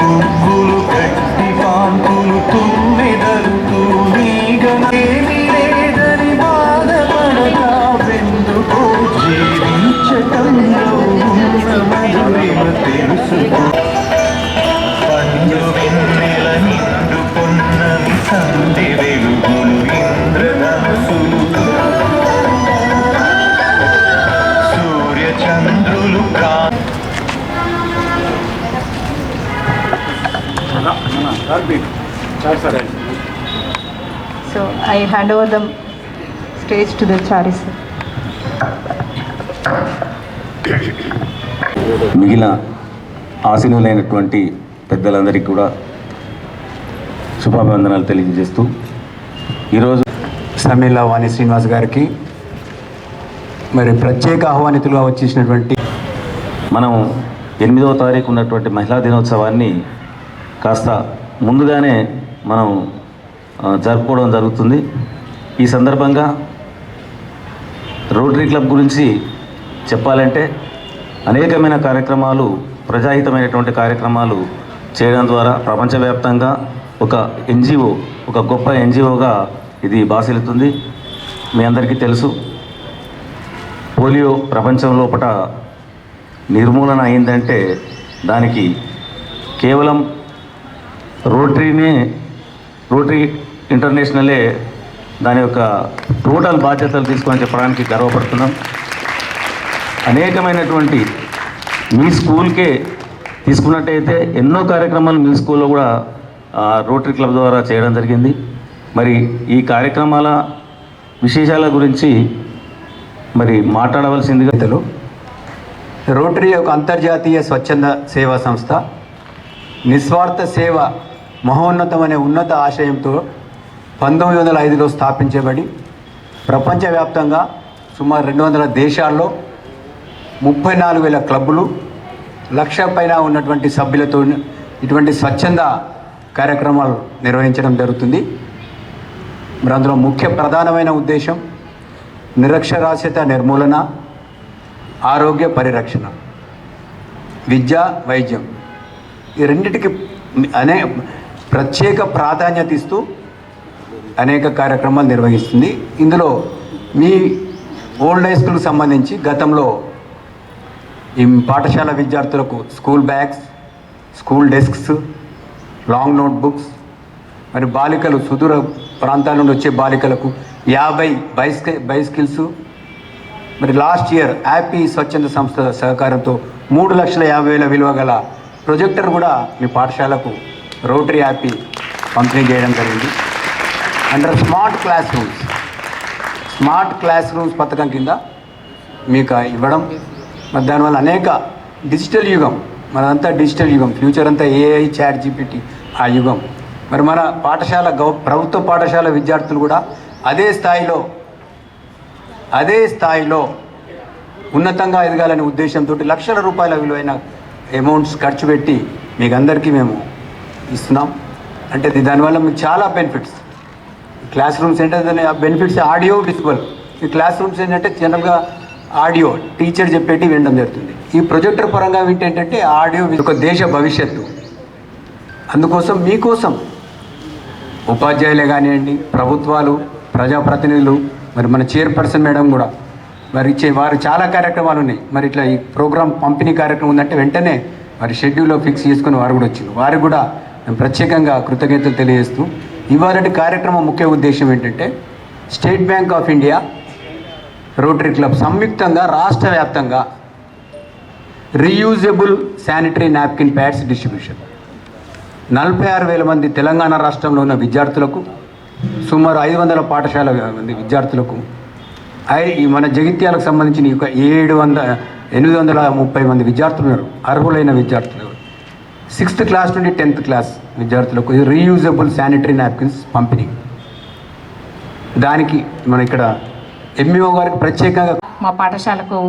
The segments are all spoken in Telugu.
ముగ్గులు కట్టి పాంపులు తుమ్మెదలు తూనీగనేమి లేదని బాధపడగా వెందుకో జీవించటంలో ఉన్న మధురిమ తెలుసుకో పండు వెన్నెల నిండుకున్నవి సంధి వెలుగులు ఇంద్రధనుసులు సూర్యచంద్రులు So I hand over the stage to the Chari sir. మిగిలిన ఆశీనులైనటువంటి పెద్దలందరికీ కూడా శుభాభివందనాలు తెలియజేస్తూ ఈరోజు సమ్మెల వాణి శ్రీనివాస్ గారికి మరి ప్రత్యేక ఆహ్వానితులుగా వచ్చేసినటువంటి మనం 8వ తారీఖు ఉన్నటువంటి మహిళా దినోత్సవాన్ని కాస్త ముందుగానే మనం జరుపుకోవడం జరుగుతుంది. ఈ సందర్భంగా రోటరీ క్లబ్ గురించి చెప్పాలంటే అనేకమైన కార్యక్రమాలు, ప్రజాహితమైనటువంటి కార్యక్రమాలు చేయడం ద్వారా ప్రపంచవ్యాప్తంగా ఒక ఎన్జిఓ, ఒక గొప్ప ఎన్జిఓగా ఇది బాసిల్లుతుంది. మీ అందరికీ తెలుసు, పోలియో ప్రపంచం లోపల నిర్మూలన అయిందంటే దానికి కేవలం రోటరీ ఇంటర్నేషనలే దాని యొక్క టోటల్ బాధ్యతలు తీసుకొని చెప్పడానికి గర్వపడుతున్నాం. అనేకమైనటువంటి మీ స్కూల్కే తీసుకున్నట్టయితే ఎన్నో కార్యక్రమాలు మీ స్కూల్లో కూడా రోటరీ క్లబ్ ద్వారా చేయడం జరిగింది. మరి ఈ కార్యక్రమాల విశేషాల గురించి మరి మాట్లాడవలసిందిగా రోటరీ ఒక అంతర్జాతీయ స్వచ్ఛంద సేవా సంస్థ. నిస్వార్థ సేవ మహోన్నతం అనే ఉన్నత ఆశయంతో 1905లో స్థాపించబడి ప్రపంచవ్యాప్తంగా సుమారు 200 దేశాల్లో 34,000 క్లబ్బులు, 1,00,000 పైన ఉన్నటువంటి సభ్యులతో ఇటువంటి స్వచ్ఛంద కార్యక్రమాలు నిర్వహించడం జరుగుతుంది. మరి అందులో ముఖ్య ప్రధానమైన ఉద్దేశం నిరక్షరాస్యత నిర్మూలన, ఆరోగ్య పరిరక్షణ, విద్య, వైద్యం, ఈ రెండింటికి ప్రత్యేక ప్రాధాన్యత ఇస్తూ అనేక కార్యక్రమాలు నిర్వహిస్తుంది. ఇందులో మీ ఓల్డ్ హై స్కూల్కి సంబంధించి గతంలో ఈ పాఠశాల విద్యార్థులకు school bags, school desks, long notebooks, మరి బాలికలు సుదూర ప్రాంతాల నుండి వచ్చే బాలికలకు 50 బైస్కిల్స్, మరి లాస్ట్ ఇయర్ హ్యాపీ స్వచ్ఛంద సంస్థ సహకారంతో 3,50,000 విలువ గల ప్రొజెక్టర్ కూడా మీ పాఠశాలకు రోటరీ హ్యాపీ పంపిణీ చేయడం జరిగింది. అండర్ స్మార్ట్ క్లాస్ రూమ్స్ పథకం కింద మీకు ఇవ్వడం, మరి దానివల్ల అనేక డిజిటల్ యుగం, మనంతా డిజిటల్ యుగం, ఫ్యూచర్ అంతా ఏఐ, చాట్ జీపీటీ ఆ యుగం. మరి మన ప్రభుత్వ పాఠశాల విద్యార్థులు కూడా అదే స్థాయిలో ఉన్నతంగా ఎదగాలనే ఉద్దేశంతో లక్షల రూపాయల విలువైన అమౌంట్స్ ఖర్చు పెట్టి మీకు అందరికీ మేము ఇస్తున్నాం. అంటే దానివల్ల మీకు చాలా బెనిఫిట్స్. క్లాస్ రూమ్స్ ఏంటంటే ఆ బెనిఫిట్స్ ఆడియో, విజువల్. ఈ క్లాస్ రూమ్స్ ఏంటంటే జనరల్గా ఆడియో టీచర్ చెప్పేటి వినడం జరుగుతుంది. ఈ ప్రొజెక్టర్ పరంగా ఏంటంటే ఆడియో ఒక దేశ భవిష్యత్తు. అందుకోసం మీకోసం ఉపాధ్యాయులే కానివ్వండి, ప్రభుత్వాలు, ప్రజాప్రతినిధులు, మరి మన చైర్పర్సన్ మేడం కూడా మరి వారు చాలా కార్యక్రమాలు ఉన్నాయి. మరి ఇట్లా ఈ ప్రోగ్రామ్ పంపిణీ కార్యక్రమం ఉందంటే వెంటనే మరి షెడ్యూల్లో ఫిక్స్ చేసుకుని వారు కూడా వచ్చింది. వారికి కూడా మేము ప్రత్యేకంగా కృతజ్ఞతలు తెలియజేస్తూ, ఇవాళటి కార్యక్రమం ముఖ్య ఉద్దేశం ఏంటంటే State Bank of India, Rotary Club సంయుక్తంగా రాష్ట్ర వ్యాప్తంగా reusable sanitary napkin pads distribution 46,000 మంది తెలంగాణ రాష్ట్రంలో ఉన్న విద్యార్థులకు, సుమారు 500 పాఠశాల మంది విద్యార్థులకు, మన జగిత్యాలకు సంబంధించిన 830 మంది విద్యార్థులు ఉన్నారు, అర్హులైన విద్యార్థులు. 6th క్లాస్ నుండి 10th క్లాస్ విద్యార్థులకు రీయూజబుల్ శానిటరీ నాప్కిన్స్ పంపిణీ. దానికి మన ఇక్కడ ఎంఈఓ గారికి ప్రత్యేకంగా మా పాఠశాలకు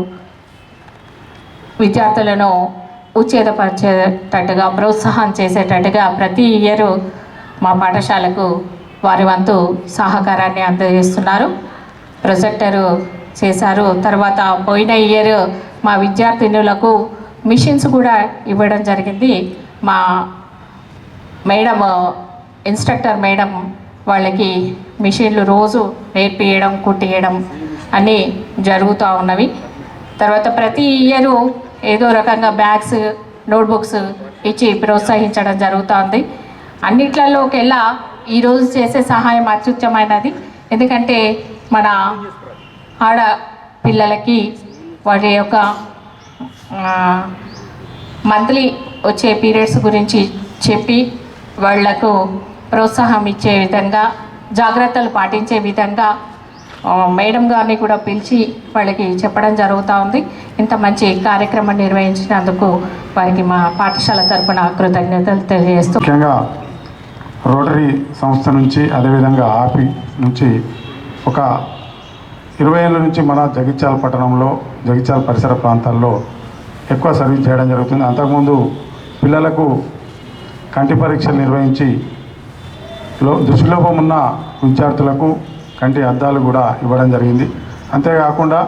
విద్యార్థులను ఉత్తేజపరిచేటట్టుగా, ప్రోత్సాహం చేసేటట్టుగా ప్రతి ఇయర్ మా పాఠశాలకు వారి వంతు సహకారాన్ని అందజేస్తున్నారు. ప్రొజెక్టరు చేశారు. తర్వాత పోయిన ఇయర్ మా విద్యార్థినులకు మిషన్స్ కూడా ఇవ్వడం జరిగింది. మా మేడం ఇన్స్ట్రక్టర్ మేడం వాళ్ళకి మిషన్లు రోజు నేర్పియడం కుట్టియడం అన్నీ జరుగుతూ ఉన్నవి. తర్వాత ప్రతి ఇయరు ఏదో రకంగా బ్యాగ్స్ నోట్బుక్స్ ఇచ్చి ప్రోత్సహించడం జరుగుతుంది. అన్నిట్లలోకెల్లా ఈరోజు చేసే సహాయం అత్యుత్తమైనది. ఎందుకంటే మన ఆడ పిల్లలకి వాటి యొక్క మంత్లీ వచ్చే పీరియడ్స్ గురించి చెప్పి వాళ్లకు ప్రోత్సాహం ఇచ్చే విధంగా జాగ్రత్తలు పాటించే విధంగా మేడం గారిని కూడా పిలిచి వాళ్ళకి చెప్పడం జరుగుతూ ఉంది. ఇంత మంచి కార్యక్రమం నిర్వహించినందుకు వారికి మా పాఠశాల తరపున కృతజ్ఞతలు తెలియజేస్తూ, ముఖ్యంగా రోటరీ సంస్థ నుంచి అదేవిధంగా ఆపి నుంచి ఒక 20 ఏళ్ళ నుంచి మన జగిత్యాల పట్టణంలో జగిత్యాల పరిసర ప్రాంతాల్లో ఎక్కువ సర్వీస్ చేయడం జరుగుతుంది. అంతకుముందు పిల్లలకు కంటి పరీక్షలు నిర్వహించి దృష్టిలోపం ఉన్న విద్యార్థులకు కంటి అద్దాలు కూడా ఇవ్వడం జరిగింది. అంతేకాకుండా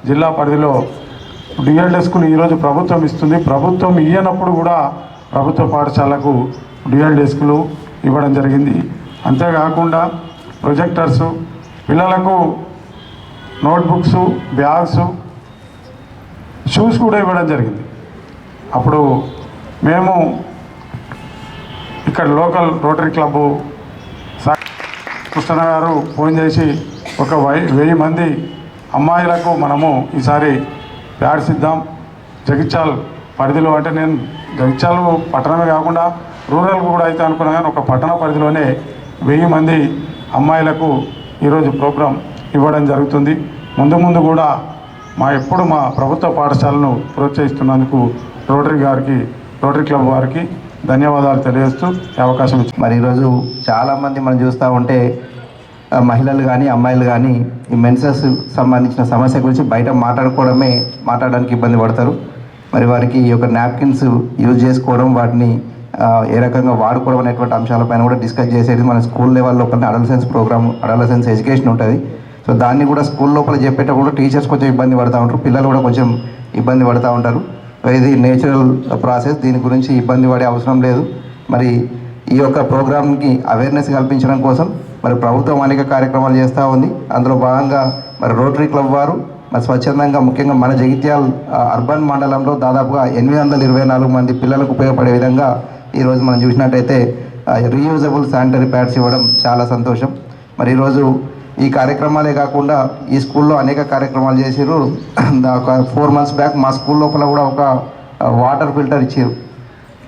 జిల్లా పరిధిలో డ్యూయల్ డెస్కులు ఈరోజు ప్రభుత్వం ఇస్తుంది. ప్రభుత్వం ఇయ్యనప్పుడు కూడా ప్రభుత్వ పాఠశాలకు డ్యూయల్ డెస్కులు ఇవ్వడం జరిగింది. అంతేకాకుండా ప్రొజెక్టర్సు, పిల్లలకు నోట్బుక్స్, బ్యాగ్స్, షూస్ కూడా ఇవ్వడం జరిగింది. అప్పుడు మేము ఇక్కడ లోకల్ రోటరీ క్లబ్బు కృష్ణ గారు ఫోన్ చేసి ఒక 1000 మంది అమ్మాయిలకు మనము ఈసారి ప్యాడ్స్ ఇద్దాం జగిత్యాల పరిధిలో. అంటే నేను జగిత్యాల పట్టణమే కాకుండా రూరల్కు కూడా అయితే అనుకున్నా, కానీ ఒక పట్టణ పరిధిలోనే 1000 మంది అమ్మాయిలకు ఈరోజు ప్రోగ్రాం ఇవ్వడం జరుగుతుంది. ముందు ముందు కూడా ఎప్పుడు మా ప్రభుత్వ పాఠశాలను ప్రోత్సహిస్తున్నందుకు రోటరీ క్లబ్ వారికి ధన్యవాదాలు తెలియజేస్తూ అవకాశం ఇచ్చింది. మరి ఈరోజు చాలామంది మనం చూస్తూ ఉంటే మహిళలు కానీ అమ్మాయిలు కానీ ఈ మెన్సెస్ సంబంధించిన సమస్య గురించి బయట మాట్లాడడానికి ఇబ్బంది పడతారు. మరి వారికి ఈ యొక్క నాప్కిన్స్ యూజ్ చేసుకోవడం, వాటిని ఏ రకంగా వాడుకోవడం అనేటువంటి అంశాలపైన కూడా డిస్కస్ చేసేది మన స్కూల్ లెవెల్ లోపల అడల్సెన్స్ ప్రోగ్రామ్, అడల్సెన్స్ ఎడ్యుకేషన్ ఉంటుంది. సో దాన్ని కూడా స్కూల్ లోపల చెప్పేటప్పుడు టీచర్స్ కొంచెం ఇబ్బంది పడుతూ ఉంటారు, పిల్లలు కూడా కొంచెం ఇబ్బంది పడుతూ ఉంటారు. ఇది నేచురల్ ప్రాసెస్, దీని గురించి ఇబ్బంది పడే అవసరం లేదు. మరి ఈ యొక్క ప్రోగ్రామ్కి అవేర్నెస్ కల్పించడం కోసం మరి ప్రభుత్వం అనేక కార్యక్రమాలు చేస్తూ ఉంది. అందులో భాగంగా మరి రోటరీ క్లబ్ వారు మరి స్వచ్ఛందంగా ముఖ్యంగా మన జగిత్యాల అర్బన్ మండలంలో దాదాపుగా 824 మంది పిల్లలకు ఉపయోగపడే విధంగా ఈరోజు మనం చూసినట్టయితే రీయూజబుల్ శానిటరీ ప్యాడ్స్ ఇవ్వడం చాలా సంతోషం. మరి ఈరోజు ఈ కార్యక్రమాలే కాకుండా ఈ స్కూల్లో అనేక కార్యక్రమాలు చేసారు. ఒక 4 months బ్యాక్ మా స్కూల్ లోపల కూడా ఒక వాటర్ ఫిల్టర్ ఇచ్చారు.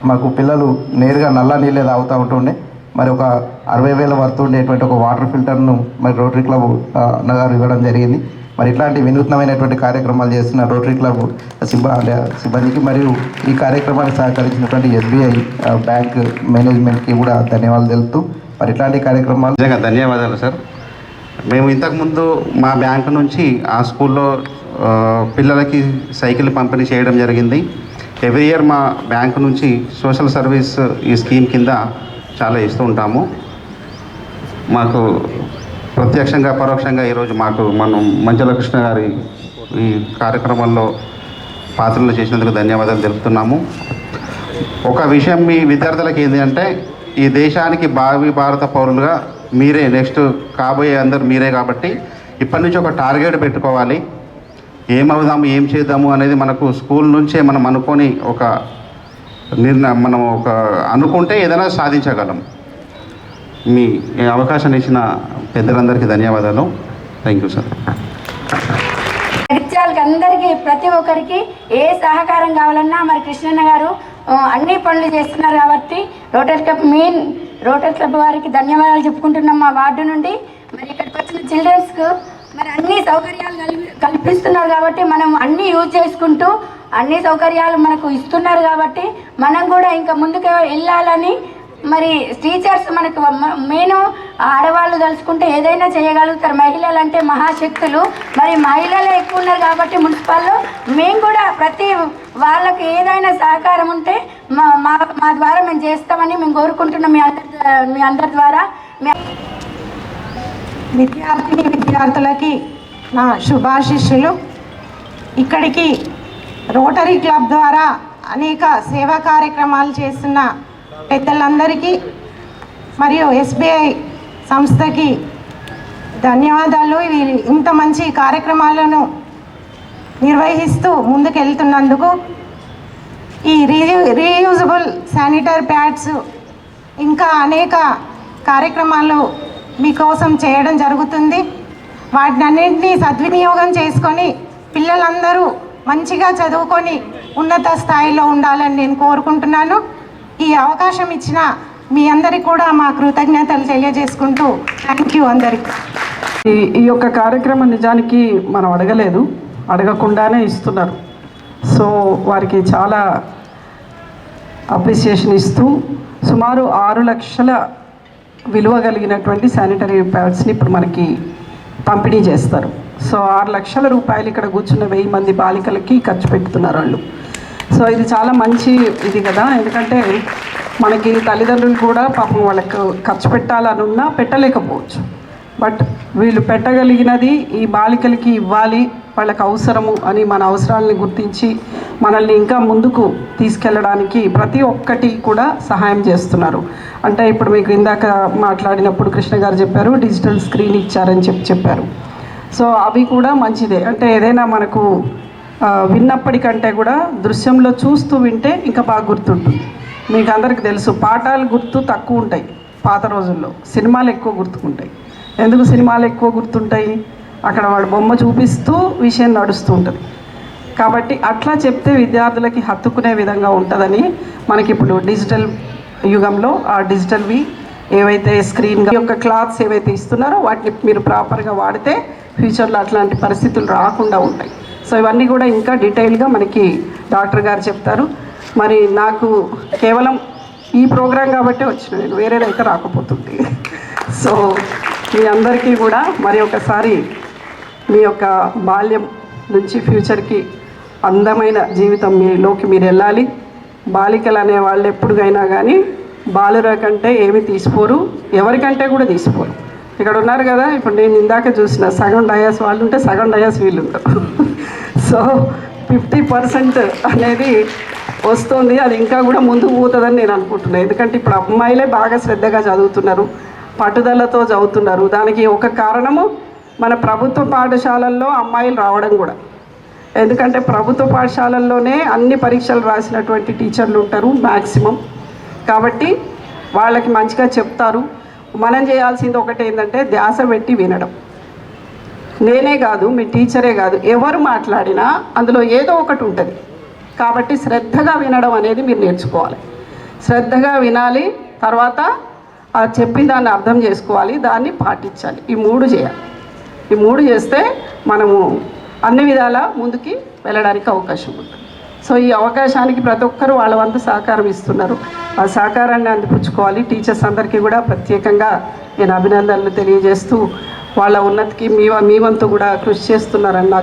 మాకు పిల్లలు నేరుగా నల్ల నీళ్ళే తాగుతూ ఉంటుండే. మరి ఒక 60,000 వర్త్ ఉండేటువంటి ఒక వాటర్ ఫిల్టర్ను మరి రోటరీ క్లబ్ నగారు ఇవ్వడం జరిగింది. మరి ఇట్లాంటి వినూత్నమైనటువంటి కార్యక్రమాలు చేస్తున్న రోటరీ క్లబ్ సిబ్బందికి మరియు ఈ కార్యక్రమానికి సహకరించినటువంటి SBI బ్యాంక్ మేనేజ్మెంట్కి కూడా ధన్యవాదాలు తెలుపుతూ మరి ఇట్లాంటి కార్యక్రమాలు నిజంగా ధన్యవాదాలు సార్. మేము ఇంతకుముందు మా బ్యాంకు నుంచి ఆ స్కూల్లో పిల్లలకి సైకిల్ పంపిణీ చేయడం జరిగింది. ఎవ్రీ ఇయర్ మా బ్యాంకు నుంచి సోషల్ సర్వీస్ ఈ స్కీమ్ కింద చాలా ఇస్తూ ఉంటాము. మాకు ప్రత్యక్షంగా పరోక్షంగా ఈరోజు మనం మంజుల కృష్ణ గారి ఈ కార్యక్రమంలో పాత్రలు చేసినందుకు ధన్యవాదాలు తెలుపుతున్నాము. ఒక విషయం మీ విద్యార్థులకు ఏంటి అంటే, ఈ దేశానికి భావి భారత పౌరులుగా మీరే నెక్స్ట్ కాబోయే అందరు మీరే కాబట్టి ఇప్పటి నుంచి ఒక టార్గెట్ పెట్టుకోవాలి. ఏమవుదాము, ఏం చేద్దాము అనేది మనకు స్కూల్ నుంచే మనం అనుకొని ఒక మనం అనుకుంటే ఏదైనా సాధించగలం. మీ అవకాశాన్ని ఇచ్చిన పెద్దలందరికీ ధన్యవాదాలు. Thank you sir. జగిత్యాలకి అందరికీ ప్రతి ఒక్కరికి ఏ సహకారం కావాలన్నా మరి కృష్ణన్న గారు అన్ని పనులు చేస్తున్నారు కాబట్టి రోటరీ క్లబ్ వారికి ధన్యవాదాలు చెప్పుకుంటున్నాం మా వార్డు నుండి. మరి ఇక్కడికి వచ్చిన చిల్డ్రన్స్కు మరి అన్ని సౌకర్యాలు కల్పిస్తున్నారు కాబట్టి మనం అన్నీ యూజ్ చేసుకుంటూ అన్ని సౌకర్యాలు మనకు ఇస్తున్నారు కాబట్టి మనం కూడా ఇంకా ముందుకు వెళ్ళాలని. మరి టీచర్స్ మనకు మెయిన్ ఆడవాళ్ళు తలుచుకుంటే ఏదైనా చేయగలుగుతారు. మహిళలు అంటే మహాశక్తులు. మరి మహిళలే ఎక్కువ ఉన్నారు కాబట్టి మున్సిపల్లో మేము కూడా ప్రతి వాళ్ళకి ఏదైనా సహకారం ఉంటే మా ద్వారా మేము చేస్తామని మేము కోరుకుంటున్నాం. మీ అందరి ద్వారా విద్యార్థులకి నా శుభాశిస్సులు. ఇక్కడికి రోటరీ క్లబ్ ద్వారా అనేక సేవా కార్యక్రమాలు చేస్తున్న పెద్దలందరికీ మరియు ఎస్బీఐ సంస్థకి ధన్యవాదాలు. ఇవి ఇంత మంచి కార్యక్రమాలను నిర్వహిస్తూ ముందుకెళ్తున్నందుకు. ఈ రీయూజబుల్ శానిటరీ ప్యాడ్స్ ఇంకా అనేక కార్యక్రమాలు మీకోసం చేయడం జరుగుతుంది. వాటిని అన్నింటినీ సద్వినియోగం చేసుకొని పిల్లలందరూ మంచిగా చదువుకొని ఉన్నత స్థాయిలో ఉండాలని నేను కోరుకుంటున్నాను. ఈ అవకాశం ఇచ్చిన మీ అందరికీ కూడా మా కృతజ్ఞతలు తెలియజేసుకుంటూ థ్యాంక్ యూ అందరికీ. ఈ యొక్క కార్యక్రమం నిజానికి మనం అడగకుండానే ఇస్తున్నారు. సో వారికి చాలా అప్రిసియేషన్ ఇస్తూ సుమారు 6 లక్షల విలువ కలిగినటువంటి శానిటరీ ప్యాడ్స్ని ఇప్పుడు మనకి పంపిణీ చేస్తారు. సో 6 లక్షల రూపాయలు ఇక్కడ కూర్చున్న 1000 మంది బాలికలకి ఖర్చు పెడుతున్నారు వాళ్ళు. సో ఇది చాలా మంచి ఇది కదా, ఎందుకంటే మనకి తల్లిదండ్రులు కూడా పాపం వాళ్ళకు ఖర్చు పెట్టాలనున్నా పెట్టలేకపోవచ్చు. బట్ వీళ్ళు పెట్టగలిగినది ఈ బాలికలకి ఇవ్వాలి, వాళ్ళకి అవసరము అని మన అవసరాలని గుర్తించి మనల్ని ఇంకా ముందుకు తీసుకెళ్ళడానికి ప్రతి ఒక్కటి కూడా సహాయం చేస్తున్నారు. అంటే ఇప్పుడు మీకు ఇందాక మాట్లాడినప్పుడు కృష్ణ గారు చెప్పారు డిజిటల్ స్క్రీన్ ఇచ్చారని చెప్పారు. సో అవి కూడా మంచిదే. అంటే ఏదైనా మనకు విన్నప్పటికంటే కూడా దృశ్యంలో చూస్తూ వింటే ఇంకా బాగా గుర్తుంటుంది. మీకు అందరికీ తెలుసు పాఠాలు గుర్తు తక్కువ ఉంటాయి పాత రోజుల్లో, సినిమాలు ఎక్కువ గుర్తుకుంటాయి. ఎందుకు సినిమాలు ఎక్కువ గుర్తుంటాయి? అక్కడ వాడు బొమ్మ చూపిస్తూ విషయం నడుస్తూ ఉంటుంది. కాబట్టి అట్లా చెప్తే విద్యార్థులకి హత్తుకునే విధంగా ఉంటుందని మనకి ఇప్పుడు డిజిటల్ యుగంలో ఆ డిజిటల్వి ఏవైతే స్క్రీన్ యొక్క క్లాత్స్ ఏవైతే ఇస్తున్నారో వాటిని మీరు ప్రాపర్గా వాడితే ఫ్యూచర్లో అట్లాంటి పరిస్థితులు రాకుండా ఉంటాయి. సో ఇవన్నీ కూడా ఇంకా డీటెయిల్గా మనకి డాక్టర్ గారు చెప్తారు. మరి నాకు కేవలం ఈ ప్రోగ్రాం కాబట్టే వచ్చిన, నేను వేరేదైతే రాకపోతుంది. సో మీ అందరికీ కూడా మరి ఒకసారి మీ యొక్క బాల్యం నుంచి ఫ్యూచర్కి అందమైన జీవితం మీలోకి మీరు వెళ్ళాలి. బాలికలు అనే వాళ్ళు ఎప్పుడుగైనా కానీ బాలుర కంటే ఏమి తీసిపోరు, ఎవరికంటే కూడా తీసిపోరు. ఇక్కడ ఉన్నారు కదా, ఇప్పుడు నేను ఇందాక చూసిన సగం డయాస్ వాళ్ళు ఉంటే సగం డయాస్ వీళ్ళు ఉంటారు. సో 50% అనేది వస్తుంది. అది ఇంకా కూడా ముందుకు పోతుందని నేను అనుకుంటున్నాను. ఎందుకంటే ఇప్పుడు అమ్మాయిలే బాగా శ్రద్ధగా చదువుతున్నారు, పట్టుదలతో చదువుతున్నారు. దానికి ఒక కారణము మన ప్రభుత్వ పాఠశాలల్లో అమ్మాయిలు రావడం కూడా. ఎందుకంటే ప్రభుత్వ పాఠశాలల్లోనే అన్ని పరీక్షలు రాసినటువంటి టీచర్లు ఉంటారు మ్యాక్సిమం. కాబట్టి వాళ్ళకి మంచిగా చెప్తారు. మనం చేయాల్సింది ఒకటి ఏంటంటే ధ్యాస పెట్టి వినడం. నేనే కాదు, మీ టీచరే కాదు, ఎవరు మాట్లాడినా అందులో ఏదో ఒకటి ఉంటుంది. కాబట్టి శ్రద్ధగా వినడం అనేది మీరు నేర్చుకోవాలి. శ్రద్ధగా వినాలి, తర్వాత ఆ చెప్పిన దాన్ని అర్థం చేసుకోవాలి, దాన్ని పాటించాలి. ఈ 3 చేయాలి. ఈ 3 చేస్తే మనము అన్ని విధాలా ముందుకి వెళ్ళడానికి అవకాశం ఉంటుంది. సో ఈ అవకాశానికి ప్రతి ఒక్కరూ వాళ్ళ వంతు సహకారం ఇస్తున్నారు. ఆ సహకారాన్ని అందిపుచ్చుకోవాలి. టీచర్స్ అందరికీ కూడా ప్రత్యేకంగా నేను అభినందనలు తెలియజేస్తూ వాళ్ళ ఉన్నతికి మీ వంతు కూడా కృషి చేస్తున్నారని నాకు